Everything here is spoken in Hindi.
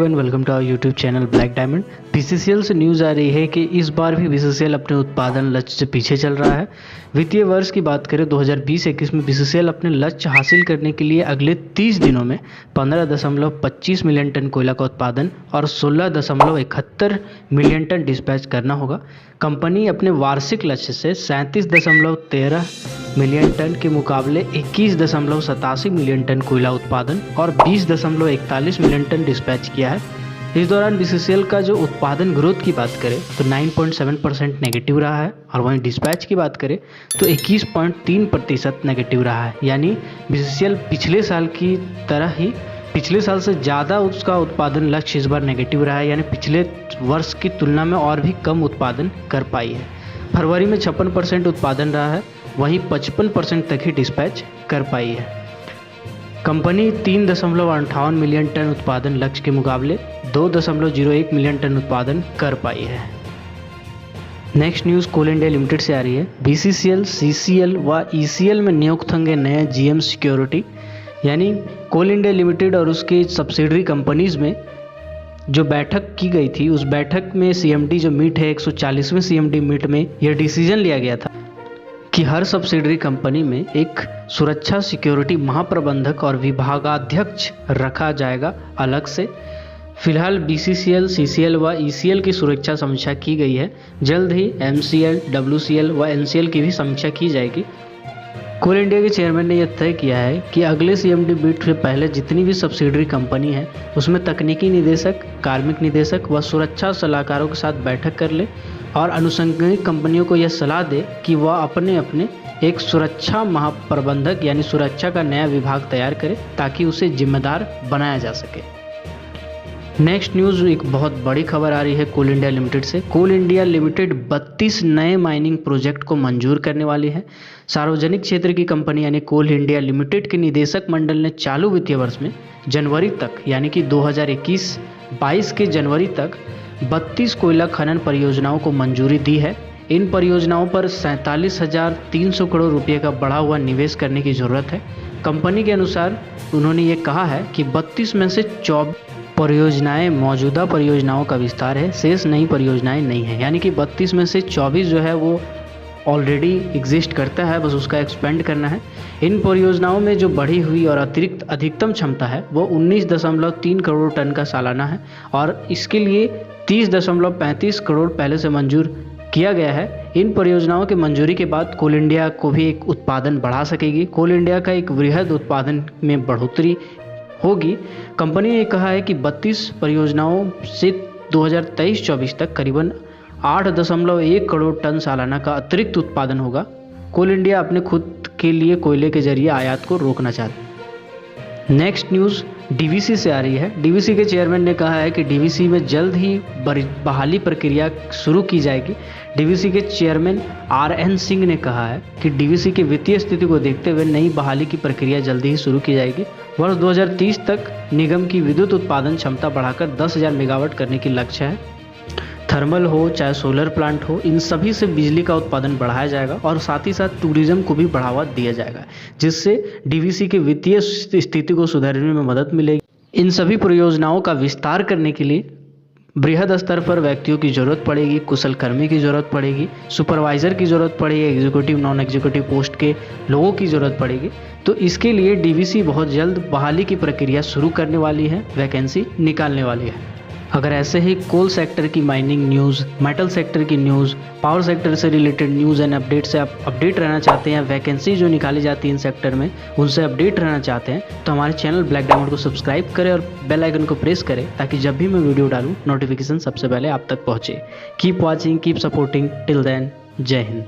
Everyone, welcome to our YouTube channel black diamond. BCCL से न्यूज़ आ रही है कि इस बार भी बीसीसीएल अपने उत्पादन लक्ष्य से पीछे चल रहा है। वित्तीय वर्ष की बात करें 2020-21 में बीसीसीएल अपने लक्ष्य हासिल करने के लिए अगले 30 दिनों में 15.25 मिलियन टन कोयला का उत्पादन और 16.71 मिलियन टन डिस्पैच करना होगा। कंपनी अपने वार्षिक लक्ष्य से 37.13 मिलियन टन के मुकाबले 21.87 मिलियन टन कोयला उत्पादन और 20.41 मिलियन टन डिस्पैच किया है। इस दौरान बीसीसीएल का जो उत्पादन ग्रोथ की बात करें तो 9.7% नेगेटिव रहा है और वहीं डिस्पैच की बात करें तो 21.3% नेगेटिव रहा है। यानी बीसीसीएल पिछले साल की तरह ही पिछले साल से ज़्यादा उसका उत्पादन लक्ष्य इस बार नेगेटिव रहा है, यानी पिछले वर्ष की तुलना में और भी कम उत्पादन कर पाई है। फरवरी में 56% उत्पादन रहा है, वहीं 55% तक ही डिस्पैच कर पाई है। कंपनी 3.58 मिलियन टन उत्पादन लक्ष्य के मुकाबले 2.01 मिलियन टन उत्पादन कर पाई है। नेक्स्ट न्यूज़ कोल इंडिया लिमिटेड से आ रही है। बीसीसीएल, सीसीएल व ईसीएल में नियुक्त होंगे नए जीएम सिक्योरिटी। यानी कोल इंडिया लिमिटेड और उसकी सब्सिडरी कंपनीज़ में जो बैठक की गई थी, उस बैठक में सीएमडी जो मीट है 140वें सीएमडी मीट में यह डिसीजन लिया गया था कि हर सब्सिडरी कंपनी में एक सुरक्षा सिक्योरिटी महाप्रबंधक और विभागाध्यक्ष रखा जाएगा अलग से। फिलहाल बीसीसीएल, सीसीएल व ईसीएल की सुरक्षा समीक्षा की गई है। जल्द ही एमसीएल, डब्ल्यूसीएल व एनसीएल की भी समीक्षा की जाएगी। कोल इंडिया के चेयरमैन ने यह तय किया है कि अगले सीएमडी मीट से पहले जितनी भी सब्सिडरी कंपनी है उसमें तकनीकी निदेशक, कार्मिक निदेशक व सुरक्षा सलाहकारों के साथ बैठक कर ले और अनुषंगिक कंपनियों को यह सलाह दे कि वह अपने अपने एक सुरक्षा महाप्रबंधक यानी सुरक्षा का नया विभाग तैयार करे ताकि उसे जिम्मेदार बनाया जा सके। नेक्स्ट न्यूज़ एक बहुत बड़ी खबर आ रही है कोल इंडिया लिमिटेड से। कोल इंडिया लिमिटेड 32 नए माइनिंग प्रोजेक्ट को मंजूर करने वाली है। सार्वजनिक क्षेत्र की कंपनी यानी कोल इंडिया लिमिटेड के निदेशक मंडल ने चालू वित्तीय वर्ष में जनवरी तक यानी कि 2021-22 के जनवरी तक 32 कोयला खनन परियोजनाओं को मंजूरी दी है। इन परियोजनाओं पर 47,300 करोड़ रुपये का बढ़ा हुआ निवेश करने की ज़रूरत है। कंपनी के अनुसार उन्होंने ये कहा है कि 32 में से 24 परियोजनाएं मौजूदा परियोजनाओं का विस्तार है, शेष नई परियोजनाएं नहीं है। यानी कि 32 में से 24 जो है वो ऑलरेडी एग्जिस्ट करता है, बस उसका एक्सपेंड करना है। इन परियोजनाओं में जो बढ़ी हुई और अतिरिक्त अधिकतम क्षमता है वो 19.3 करोड़ टन का सालाना है और इसके लिए 30.35 करोड़ पहले से मंजूर किया गया है। इन परियोजनाओं के मंजूरी के बाद कोल इंडिया को भी एक उत्पादन बढ़ा सकेगी। कोल इंडिया का एक वृहद उत्पादन में बढ़ोतरी होगी। कंपनी ने कहा है कि 32 परियोजनाओं से 2023-24 तक करीबन 8.1 करोड़ टन सालाना का अतिरिक्त उत्पादन होगा। कोल इंडिया अपने खुद के लिए कोयले के जरिए आयात को रोकना चाहता है। नेक्स्ट न्यूज़ डीवीसी से आ रही है। डीवीसी के चेयरमैन ने कहा है कि डीवीसी में जल्द ही बहाली प्रक्रिया शुरू की जाएगी। डीवीसी के चेयरमैन आरएन सिंह ने कहा है कि डीवीसी की वित्तीय स्थिति को देखते हुए नई बहाली की प्रक्रिया जल्दी ही शुरू की जाएगी। वर्ष 2030 तक निगम की विद्युत उत्पादन क्षमता बढ़ाकर 10,000 मेगावाट करने की लक्ष्य है। थर्मल हो चाहे सोलर प्लांट हो, इन सभी से बिजली का उत्पादन बढ़ाया जाएगा और साथ ही साथ टूरिज्म को भी बढ़ावा दिया जाएगा, जिससे डीवीसी की वित्तीय स्थिति को सुधारने में मदद मिलेगी। इन सभी परियोजनाओं का विस्तार करने के लिए बृहद स्तर पर व्यक्तियों की ज़रूरत पड़ेगी, कुशल कर्मी की ज़रूरत पड़ेगी, सुपरवाइज़र की ज़रूरत पड़ेगी, एग्जीक्यूटिव नॉन एग्जीक्यूटिव पोस्ट के लोगों की ज़रूरत पड़ेगी। तो इसके लिए डीवीसी बहुत जल्द बहाली की प्रक्रिया शुरू करने वाली है, वैकेंसी निकालने वाली है। अगर ऐसे ही कोल सेक्टर की माइनिंग न्यूज़, मेटल सेक्टर की न्यूज़, पावर सेक्टर से रिलेटेड न्यूज़ एंड अपडेट से आप अपडेट रहना चाहते हैं, वैकेंसी जो निकाली जाती है इन सेक्टर में उनसे अपडेट रहना चाहते हैं, तो हमारे चैनल ब्लैक डायमंड को सब्सक्राइब करें और बेल आइकन को प्रेस करें ताकि जब भी मैं वीडियो डालूँ नोटिफिकेशन सबसे पहले आप तक पहुँचे। Keep watching, keep supporting, till then, जय हिंद।